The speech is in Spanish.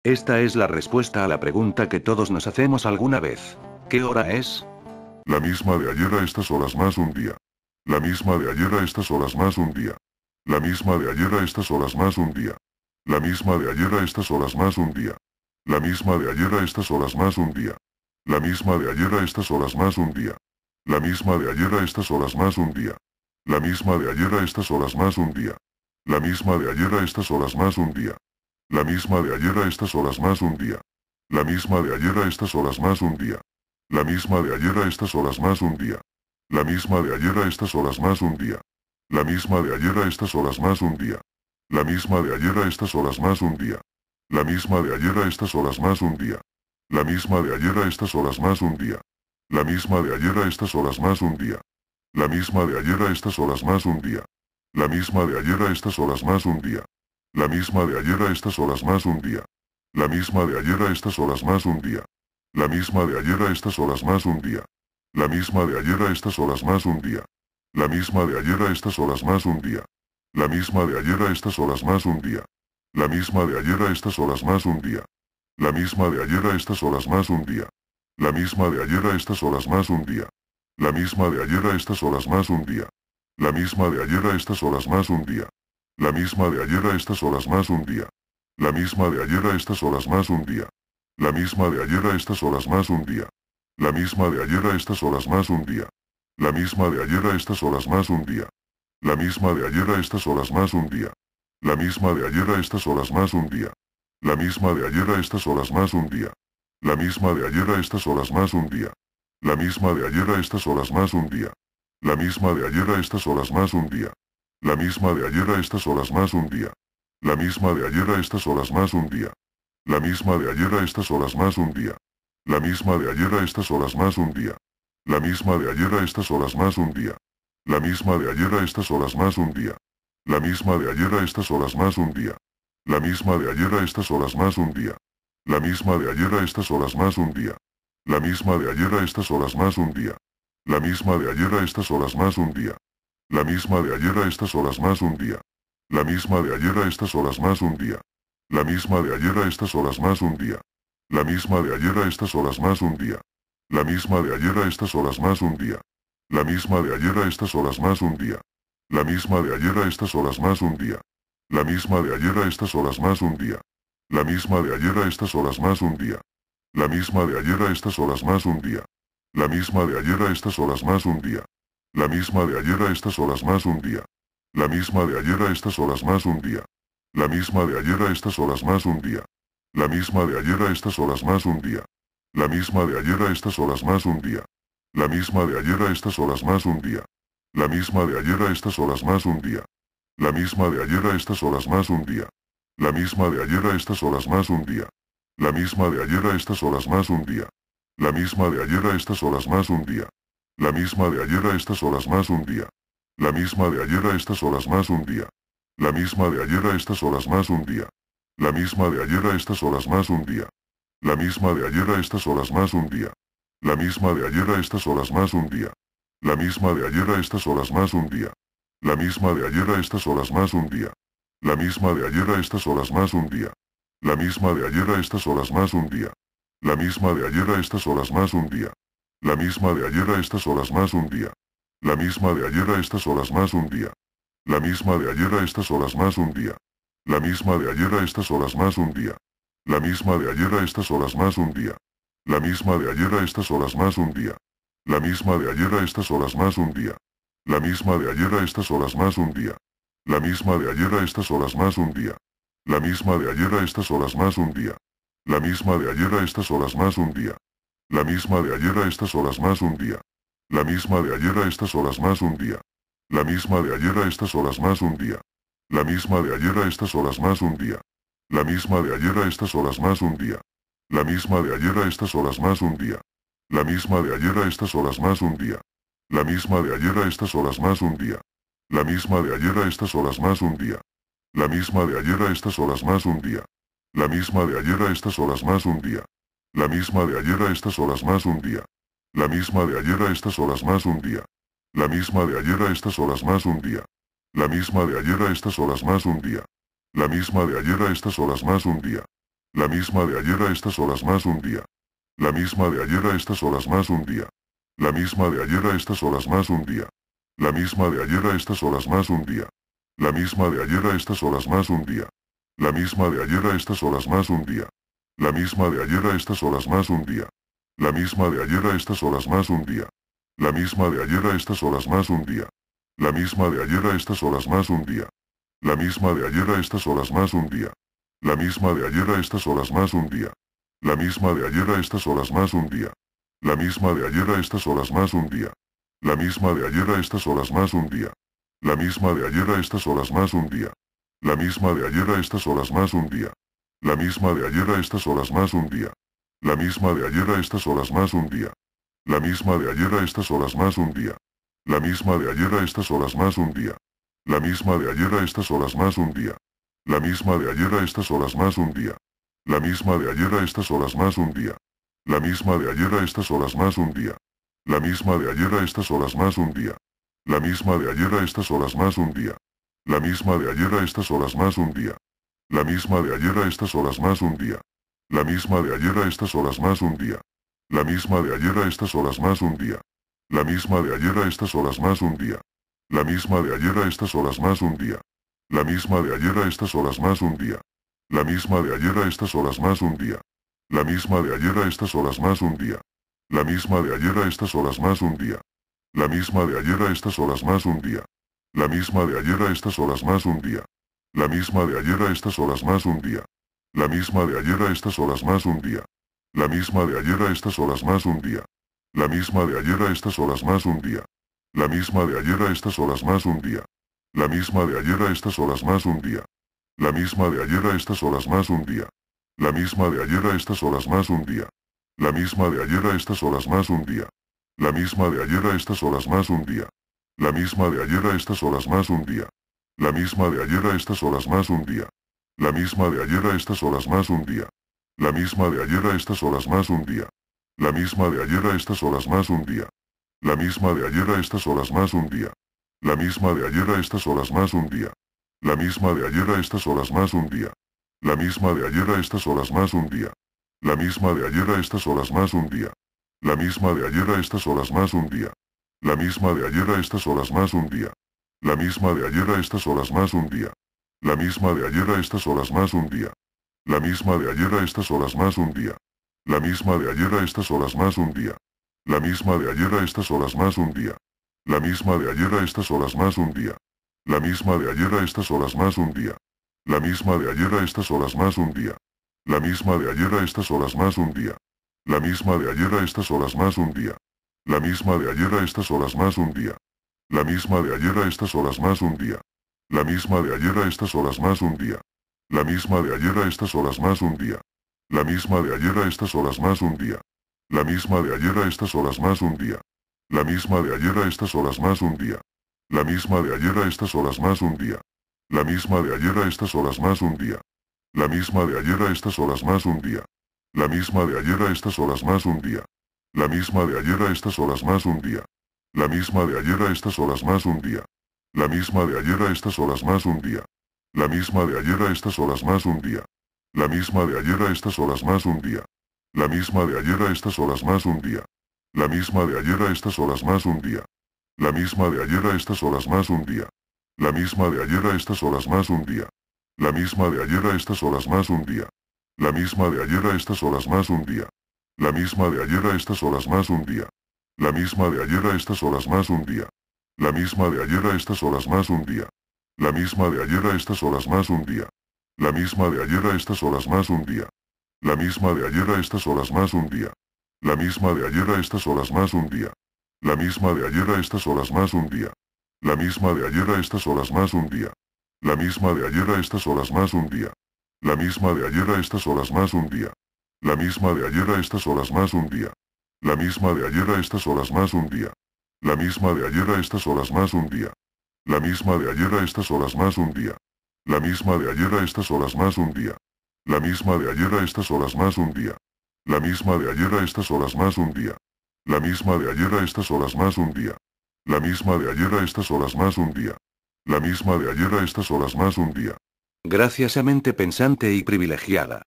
Esta es la respuesta a la pregunta que todos nos hacemos alguna vez. ¿Qué hora es? La misma de ayer a estas horas más un día. La misma de ayer a estas horas más un día. La misma de ayer a estas horas más un día. La misma de ayer a estas horas más un día. La misma de ayer a estas horas más un día. La misma de ayer a estas horas más un día. La misma de ayer a estas horas más un día. La misma de ayer a estas horas más un día. La misma de ayer a estas horas más un día. La misma de ayer a estas horas más un día. La misma de ayer a estas horas más un día. La misma de ayer a estas horas más un día. La misma de ayer a estas horas más un día. La misma de ayer a estas horas más un día. La misma de ayer a estas horas más un día. La misma de ayer a estas horas más un día. La misma de ayer a estas horas más un día. La misma de ayer a estas horas más un día. La misma de ayer a estas horas más un día. La misma de ayer a estas horas más un día. La misma de ayer a estas horas más un día. La misma de ayer a estas horas más un día. La misma de ayer a estas horas más un día. La misma de ayer a estas horas más un día. La misma de ayer a estas horas más un día. La misma de ayer a estas horas más un día. La misma de ayer a estas horas más un día. La misma de ayer a estas horas más un día. La misma de ayer a estas horas más un día. La misma de ayer a estas horas más un día. La misma de ayer a estas horas más un día. La misma de ayer a estas horas más un día. La misma de ayer a estas horas más un día. La misma de ayer a estas horas más un día. La misma de ayer a estas horas más un día. La misma de ayer a estas horas más un día. La misma de ayer a estas horas más un día. La misma de ayer a estas horas más un día. La misma de ayer a estas horas más un día. La misma de ayer a estas horas más un día. La misma de ayer a estas horas más un día. La misma de ayer a estas horas más un día. La misma de ayer a estas horas más un día. La misma de ayer a estas horas más un día. La misma de ayer a estas horas más un día. La misma de ayer a estas horas más un día. La misma de ayer a estas horas más un día. La misma de ayer a estas horas más un día. La misma de ayer a estas horas más un día. La misma de ayer a estas horas más un día. La misma de ayer a estas horas más un día. La misma de ayer a estas horas más un día. La misma de ayer a estas horas más un día. La misma de ayer a estas horas más un día. La misma de ayer a estas horas más un día. La misma de ayer a estas horas más un día. La misma de ayer a estas horas más un día. La misma de ayer a estas horas más un día. La misma de ayer a estas horas más un día. La misma de ayer a estas horas más un día. La misma de ayer a estas horas más un día. La misma de ayer a estas horas más un día. La misma de ayer a estas horas más un día. La misma de ayer a estas horas más un día. La misma de ayer a estas horas más un día. La misma de ayer a estas horas más un día. La misma de ayer a estas horas más un día. La misma de ayer a estas horas más un día. La misma de ayer a estas horas más un día. La misma de ayer a estas horas más un día. La misma de ayer a estas horas más un día. La misma de ayer a estas horas más un día. La misma de ayer a estas horas más un día. La misma de ayer a estas horas más un día. La misma de ayer a estas horas más un día. La misma de ayer a estas horas más un día. La misma de ayer a estas horas más un día. La misma de ayer a estas horas más un día. La misma de ayer a estas horas más un día. La misma de ayer a estas horas más un día. La misma de ayer a estas horas más un día. La misma de ayer a estas horas más un día. La misma de ayer a estas horas más un día. La misma de ayer a estas horas más un día. La misma de ayer a estas horas más un día. La misma de ayer a estas horas más un día. La misma de ayer a estas horas más un día. La misma de ayer a estas horas más un día. La misma de ayer a estas horas más un día. La misma de ayer a estas horas más un día. La misma de ayer a estas horas más un día. La misma de ayer a estas horas más un día. La misma de ayer a estas horas más un día. La misma de ayer a estas horas más un día. La misma de ayer a estas horas más un día. La misma de ayer a estas horas más un día. La misma de ayer a estas horas más un día. La misma de ayer a estas horas más un día. La misma de ayer a estas horas más un día. La misma de ayer a estas horas más un día. La misma de ayer a estas horas más un día. La misma de ayer a estas horas más un día. La misma de ayer a estas horas más un día. La misma de ayer a estas horas más un día. La misma de ayer a estas horas más un día. La misma de ayer a estas horas más un día. La misma de ayer a estas horas más un día. La misma de ayer a estas horas más un día. La misma de ayer a estas horas más un día. La misma de ayer a estas horas más un día. La misma de ayer a estas horas más un día. La misma de ayer a estas horas más un día. La misma de ayer a estas horas más un día. La misma de ayer a estas horas más un día. La misma de ayer a estas horas más un día. La misma de ayer a estas horas más un día. La misma de ayer a estas horas más un día. La misma de ayer a estas horas más un día. La misma de ayer a estas horas más un día. La misma de ayer a estas horas más un día. La misma de ayer a estas horas más un día. La misma de ayer a estas horas más un día. La misma de ayer a estas horas más un día. La misma de ayer a estas horas más un día. La misma de ayer a estas horas más un día. La misma de ayer a estas horas más un día. La misma de ayer a estas horas más un día. La misma de ayer a estas horas más un día. La misma de ayer a estas horas más un día. La misma de ayer a estas horas más un día. La misma de ayer a estas horas más un día. La misma de ayer a estas horas más un día. La misma de ayer a estas horas más un día. La misma de ayer a estas horas más un día. La misma de ayer a estas horas más un día. La misma de ayer a estas horas más un día. La misma de ayer a estas horas más un día. La misma de ayer a estas horas más un día. La misma de ayer a estas horas más un día. La misma de ayer a estas horas más un día. La misma de ayer a estas horas más un día. La misma de ayer a estas horas más un día. La misma de ayer a estas horas más un día. La misma de ayer a estas horas más un día. La misma de ayer a estas horas más un día. La misma de ayer a estas horas más un día. La misma de ayer a estas horas más un día. La misma de ayer a estas horas más un día. La misma de ayer a estas horas más un día. La misma de ayer a estas horas más un día. La misma de ayer a estas horas más un día. La misma de ayer a estas horas más un día. La misma de ayer a estas horas más un día. La misma de ayer a estas horas más un día. La misma de ayer a estas horas más un día. La misma de ayer a estas horas más un día. La misma de ayer a estas horas más un día. La misma de ayer a estas horas más un día. La misma de ayer a estas horas más un día. La misma de ayer a estas horas más un día. La misma de ayer a estas horas más un día. La misma de ayer a estas horas más un día. La misma de ayer a estas horas más un día. La misma de ayer a estas horas más un día. La misma de ayer a estas horas más un día. La misma de ayer a estas horas más un día. La misma de ayer a estas horas más un día. La misma de ayer a estas horas más un día. La misma de ayer a estas horas más un día. La misma de ayer a estas horas más un día. La misma de ayer a estas horas más un día. La misma de ayer a estas horas más un día. La misma de ayer a estas horas más un día. La misma de ayer a estas horas más un día. La misma de ayer a estas horas más un día. La misma de ayer a estas horas más un día. La misma de ayer a estas horas más un día. La misma de ayer a estas horas más un día. La misma de ayer a estas horas más un día. La misma de ayer a estas horas más un día. La misma de ayer a estas horas más un día. La misma de ayer a estas horas más un día. La misma de ayer a estas horas más un día. La misma de ayer a estas horas más un día. La misma de ayer a estas horas más un día. La misma de ayer a estas horas más un día. La misma de ayer a estas horas más un día. La misma de ayer a estas horas más un día. La misma de ayer a estas horas más un día. La misma de ayer a estas horas más un día. La misma de ayer a estas horas más un día. La misma de ayer a estas horas más un día. La misma de ayer a estas horas más un día. La misma de ayer a estas horas más un día. La misma de ayer a estas horas más un día. La misma de ayer a estas horas más un día. La misma de ayer a estas horas más un día. La misma de ayer a estas horas más un día. La misma de ayer a estas horas más un día. La misma de ayer a estas horas más un día. La misma de ayer a estas horas más un día. La misma de ayer a estas horas más un día. La misma de ayer a estas horas más un día. La misma de ayer a estas horas más un día. La misma de ayer a estas horas más un día. La misma de ayer a estas horas más un día. La misma de ayer a estas horas más un día. La misma de ayer a estas horas más un día. La misma de ayer a estas horas más un día. La misma de ayer a estas horas más un día. La misma de ayer a estas horas más un día. La misma de ayer a estas horas más un día. La misma de ayer a estas horas más un día. La misma de ayer a estas horas más un día. La misma de ayer a estas horas más un día. La misma de ayer a estas horas más un día. La misma de ayer a estas horas más un día. La misma de ayer a estas horas más un día. La misma de ayer a estas horas más un día. La misma de ayer a estas horas más un día. La misma de ayer a estas horas más un día. La misma de ayer a estas horas más un día. La misma de ayer a estas horas más un día. La misma de ayer a estas horas más un día. La misma de ayer a estas horas más un día. La misma de ayer a estas horas más un día. La misma de ayer a estas horas más un día. Gracias a mente pensante y privilegiada.